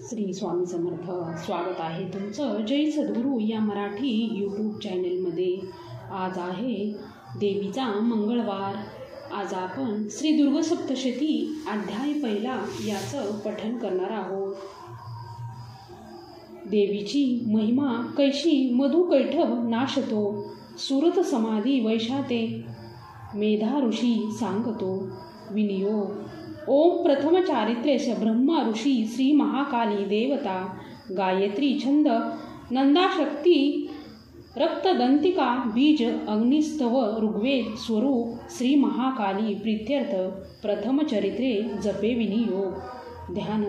श्री स्वामी समर्थ. स्वागत आहे तुमचं जय सद्गुरू या मराठी यूट्यूब चॅनलमध्ये. आज आहे देवीचा मंगळवार. आज आपण श्री दुर्गा सप्तशती अध्याय पहिला याचं पठण करणार आहोत. देवीची महिमा कैशी मधु कैठव नाशतो, सुरत समाधी वैशाते मेधा ऋषी सांगतो. विनियोग. ओम प्रथम चारित्र्यस ब्रह्मा ऋषी श्री महाकाली देवता, गायत्री छंद नंदाशक्ती रक्तदंतिका बीज अग्निस्तव ऋग्वेद स्वरूप श्री महाकाली प्रीत्यर्थ प्रथम चरित्रे जपे. विनियोग. ध्यान.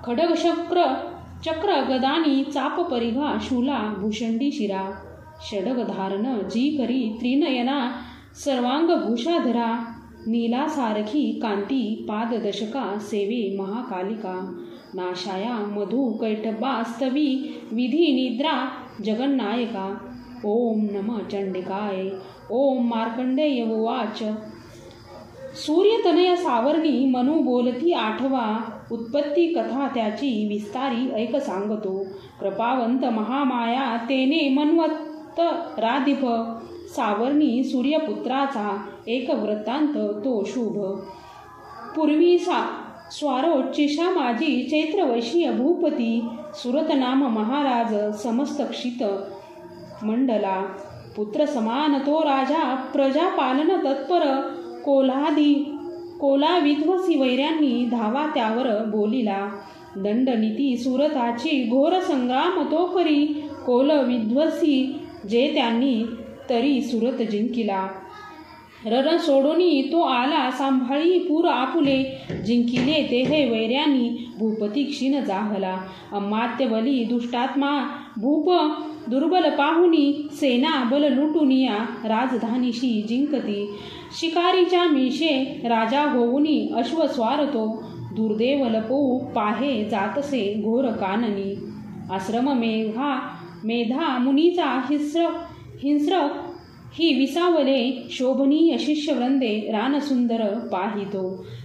खडग चक्र गदानी चाप परिघा शूला भूषंडी शिरा, षडग धारण जी करी त्रिनयना सर्वांग भूषाधरा, नीलासारखी कांती पाददशका सेवे महाकालिका, नाशाया मधु कैटभास्तवी विधी निद्रा जगन्नायका. ओम नम चंडिकाय. ओम मार्कंडेय उवाच. सूर्यतनय सावर्णी मनु बोलती आठवा, उत्पत्ती कथा त्याची विस्तारी ऐक सांगतो. कृपावंत महामाया तेने मन्वत राधिप, सावर्णी सूर्यपुत्राचा एक वृत्तांत तो शुभ. पूर्वी स्वारोच्चिषा माझी चैत्रवैशीय भूपती, सुरतनाम महाराज समस्त क्षित मंडला. पुत्र समान तो राजा प्रजापालन तत्पर, कोला विध्वसी वैऱ्यांनी धावा त्यावर बोलिला. दंडनीती सुरताची घोर संग्राम तो करी, कोल विध्वसी जे त्यांनी तरी सुरत जिंकिला. रण सोडोनी तो आला सांभाळी पूर आपुले, जिंकिले ते हे वैऱ्यांनी भूपती क्षीण जाहला. अमात्य बली दुष्टात्मा भूप दुर्बल पाहुनी, सेना बल लुटुनिया राजधानीशी जिंकती. शिकारीच्या मिशे राजा होऊनी अश्व स्वारतो, दुर्दैव लपवू पाहे जातसे घोर काननी. आश्रम मेधा मुनीचा हिंस्रक ही विसावले, शोभनीय शिष्यवृंदे रानसुंदर पाहितो.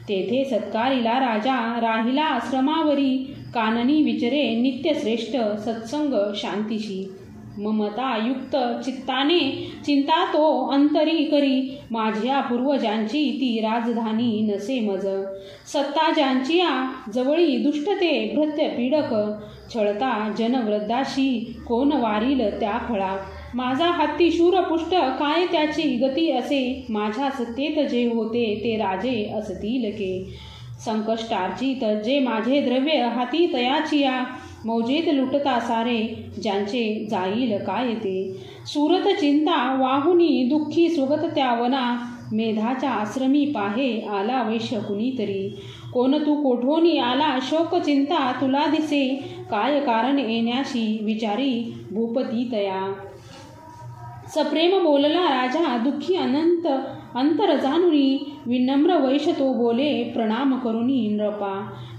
तेथे सत्कारिला राजा राहिला आश्रमावरी, काननी विचरे नित्यश्रेष्ठ सत्संग शांतीशी. ममतायुक्त चित्ताने चिंता तो अंतरी करी, माझ्या पूर्वजांची ती राजधानी नसे मज. सत्ता ज्यांची जवळी दुष्टते भृत्य पीडक, छळता जनवृद्धाशी कोण वारील त्या खळा. माझा हत्ती शूरपुष्ट काय त्याची गती असे, माझ्या सत्तेत जे होते ते राजे असतील के. संकष्टार्चित जे माझे द्रव्य हाती तयाचिया, मौजेत लुटता सारे ज्यांचे जाईल काय ते. सुरत चिंता वाहुनी दुःखी सुगत त्या वना, मेधाच्या आश्रमी पाहे आला वैश्य कुणीतरी. कोण तू कोठोनी आला शोक चिंता तुला दिसे, काय कारण येण्याशी विचारी भूपती तया. सप्रेम बोलला राजा दुःखी अनंत अंतर जाणुनी, विनम्र वैश्य तो बोले प्रणाम करुनी नृपा.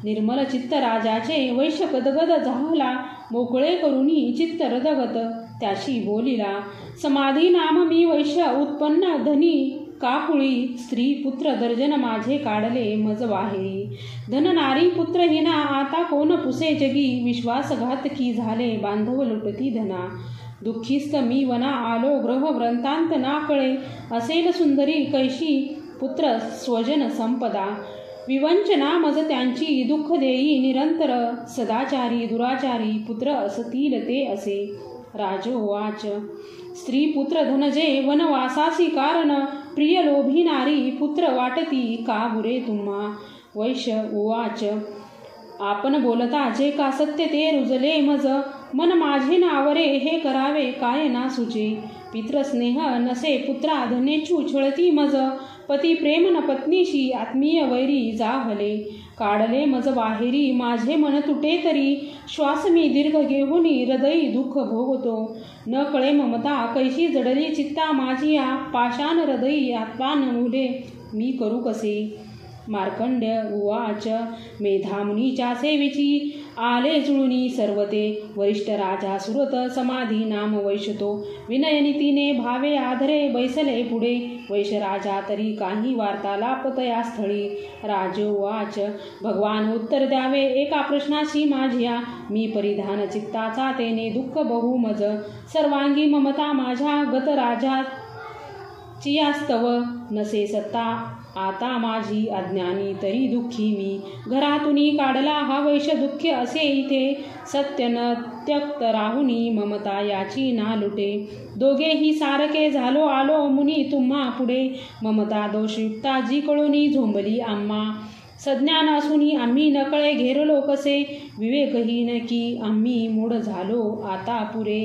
निर्मल चित्त राजाचे वैश्य गदगद झाला, मोकळे करुनी चित्त रदगत त्याशी बोलिला. समाधी नाम मी वैश्य उत्पन्न धनी काकुळी, स्त्री पुत्र दर्जन माझे काढले मज बाहेरी. धन नारी पुत्रहीना आता कोण पुसे जगी, विश्वासघातकी झाले बांधव लुटती धना. दुःखीस्त मी वना आलो ग्रह वृंतांत ना कळे, असेल सुंदरी कैशी पुत्र स्वजन संपदा. विवंचना मज त्यांची दुःख देई निरंतर, सदाचारी दुराचारी पुत्र असतील ते असे. राजोवाच. स्त्री पुत्र धन जे वनवासासी कारण, प्रिय लोभी नारी पुत्र वाटती का बुरे तुम्हा. वैश्य उवाच. आपण बोलता जे का सत्य ते रुजले मज, मन माझे नावरे हे करावे काय ना सुचे. पितृस्नेह नसे पुत्रा धनेचू छळती मज, पती प्रेम न पत्नीशी आत्मीय वैरी जाहले. काढले मज बाहेरी माझे मन तुटे तरी, श्वास मी दीर्घ घेऊनी हृदयी दुःख भोगतो. न कळे ममता कैशी जडली चित्ता माझिया, पाषाण हृदयी आत्मा न मुले मी करू कसे. मार्कंड्य उवाच मेधामुनीच्या सेवेची आले जुळुनी सर्व ते वरिष्ठ राजा सुरत समाधी नाम वैशतो विनयनीतीने भावे आधरे बैसले पुढे वैश राजा तरी काही वार्तालाप तया स्थळी राजोवाच भगवान उत्तर द्यावे एका प्रश्नाशी माझ्या मी परिधान चित्ताचा तेने दुःख बहुमज सर्वांगी ममता माझ्या गत राजा चियास्तव नसे सत्ता आता माझी अज्ञानी तरी दुःखी मी घरातूनी काढला हा वैश दुःख असे इथे सत्य न त्यक्त राहुनी ममता याची ना लुटे दोघेही सारखे झालो आलो मुनी तुम्हा पुढे ममता दोषयुक्ता जी कळूनी झोंबली आम्हा सज्ञान असूनी आम्ही नकळे घेरलो कसे विवेकहीन की आम्ही मूढ झालो आता पुरे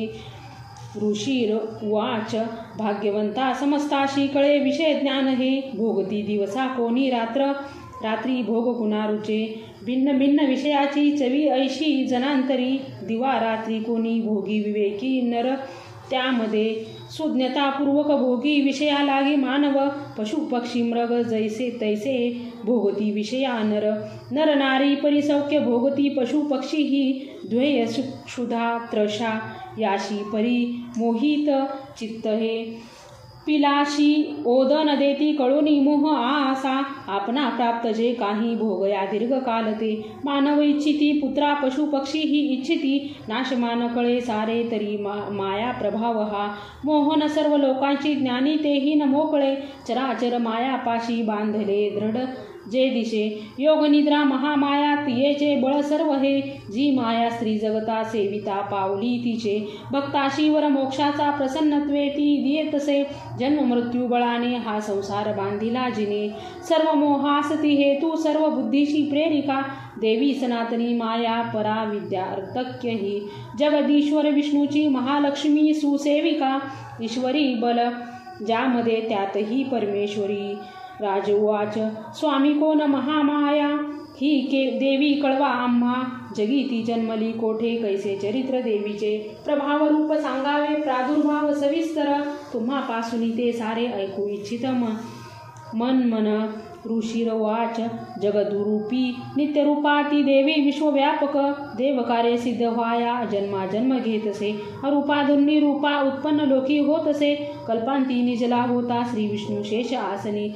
ऋषी वाच भाग्यवंता समस्ताशी कळे विषय ज्ञान हे भोगती दिवसा कोणी रात्री भोग कुणारुचे भिन्न भिन्न विषयाची चवी ऐशी जनांतरी दिवा रात्री कोणी भोगी विवेकी नर त्यामध्ये सुज्ञतापूर्वक भोगी विषया लागे मानव पशु पक्षी मृग जैसे तैसे भोगती विषया नर नारी परिसौख्य भोगती पशु पक्षी ही द्वेय क्षुधा त्रषा याशी परी मोहित चित्त हे पिलाशी ओदन देती कळोनी मोह आसा आपणा प्राप्त जे काही भोगया दीर्घकाल ते मानव इच्छिती पुत्रा पशु पक्षी ही इच्छिती नाशमान कळे सारे तरी माया प्रभाव हा मोहन सर्व लोकांची ज्ञानी तेही न मोकळे चराचर मायापाशी बांधले दृढ जे दिशे योग निद्रा महामाया तियेचे बळ सर्व हे जी माया स्त्री जगता सेविता पावली तिचे भक्ताशी वर मोक्षाचा प्रसन्नत्वे ती दियेतसे जन्म मृत्यू बळाने हा संसार बांधिला जिने सर्व मोहासती हेतू सर्व बुद्धीशी प्रेरिका देवी सनातनी माया परा विद्या अर्थक्य ही जगदीश्वर विष्णूची महालक्ष्मी सुसेविका ईश्वरी बल ज्यामध्ये त्यातही परमेश्वरी राजोवाच स्वामी कोण महामाया ही देवी कळवा आम्हा जगी ती जन्मली कोठे कैसे चरित्र देवीचे प्रभाव रूप सांगावे प्रादुर्भाव सविस्तर तुम्हापासून ते सारे ऐकू इच्छित मन ऋषीरवाच जगदुरूपी नित्यरूपा ती देवी विश्वव्यापक देवकार्य सिद्ध व्हाया जन्माजन्म घेतसे अरूपाधुनी रूपा उत्पन्न लोकी होतसे कल्पांती निजला होता श्री विष्णू शेष आसनी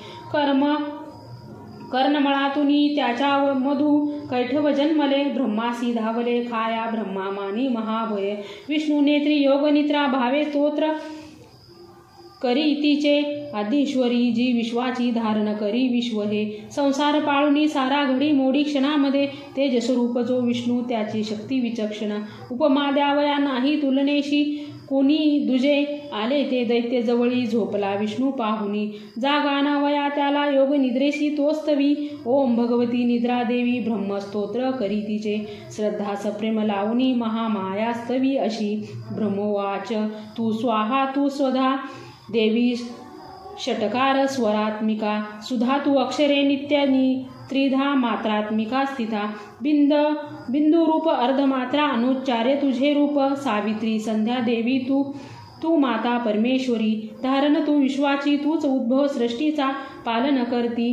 कर्णमळातुनी त्याच्या मधु कैठव जन्मले ब्रह्मासी धावले खाया ब्रह्मा मानी महाभय विष्णू नेत्री योग निद्रा भावे स्तोत्र करी तिचे आदिश्वरी जी विश्वाची धारण करी विश्व हे संसार पाळुनी सारा घडी मोडी क्षणामध्ये तेज स्वरूप जो विष्णू त्याची शक्ती विचक्षण उपमा द्यावया नाही तुलनेशी कोणी दुजे आले ते दैत्य जवळी झोपला विष्णू पाहुनी जागा नावया त्याला योग निद्रेशी तोस्तवी ओम भगवती निद्रा देवी ब्रह्मस्तोत्र करी तिचे श्रद्धा सप्रेम लावणी महामायास्तवी अशी ब्रह्मोवाच तू स्वाहा तू स्वधा देवी षटकार स्वरात्मिका सुधा तू अक्षरे नित्यानी त्रिधा मात्रात्मिका स्थिता बिंदू रूप अर्धमात्रा अनुच्चार्य तुझे रूप सावित्री संध्या देवी तू माता परमेश्वरी धारण तू विश्वाची तूच उद्भव सृष्टीचा पालन करती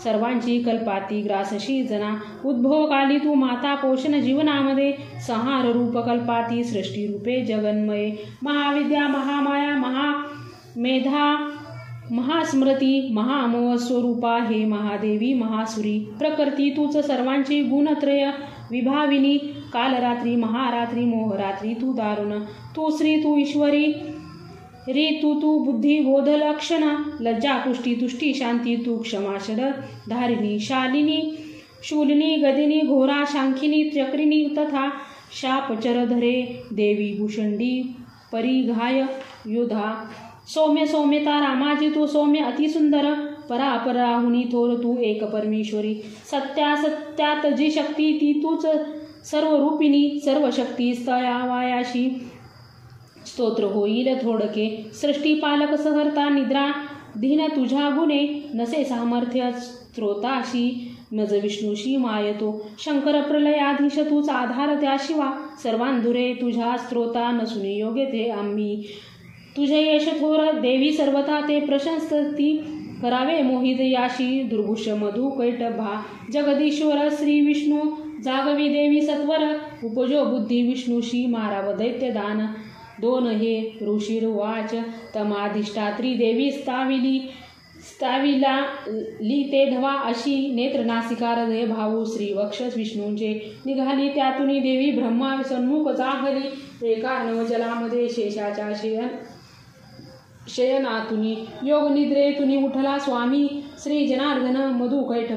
सर्वांची कल्पाती ग्रासशी जना उद्भवकाली तू माता पोषण जीवनामध्ये संहार रूप कल्पाती सृष्टी रूपे जगन्मये महाविद्या महामाया मेधा महास्मृती महामोह स्वरूपा हे महादेवी महासुरी प्रकृती तूच सर्वांची गुणत्रय विभाविनी कालरात्री महारात्री मोहरात्री तू दारुण तू श्री तू ईश्वरी री तू बुद्धी बोध लक्षणा लज्जा पुष्टी तुष्टी शांती तू क्षमाशर धारिणी शालिनी शूलिनी गदिनी घोरा शांखिनी चक्रिणी तथा शापचरधरे देवी भूषंडी परिघाय युधा सौम्य सौम्यता रामाजी तू सौम्य अतिसुंदर परापराहुनी थोर तू एक परमेश्वरी सत्यात जी शक्ती ती तूच सर्व रूपिणी सर्व शक्ती स्तयावायाशी स्तोत्र होईल थोडके सृष्टी पालक सहर्ता निद्रा धीन तुझ्या गुणे नसे सामर्थ्य स्त्रोताशी नज विष्णूशी मायतो शंकर प्रलयाधीश तूच आधार त्या शिवा सर्वांधुरे तुझ्या स्त्रोता नसुने योग्य ते आम्ही तुझे यश थोर देवी सर्वथा ते प्रशंसती करावे मोहित याशी दुर्गुष मधु कैटभा जगदीश्वर श्री विष्णू जागवी देवी सत्वर उपजो बुद्धी विष्णूशी माराव दैत्यदान. दोन हे ऋषीर्वाच तमाधिष्ठात्री देवी स्थाविला ली ते धवा अशी नेत्र नासिका हृदय भाऊ श्री वक्ष विष्णूंचे निघाली त्यातुनी देवी ब्रह्मा सन्मुख जागली. एका जलामध्ये शेषाच्या शयनातुनी योग निद्रेतुनी उठला स्वामी श्री जनार्दन मधु कैटभ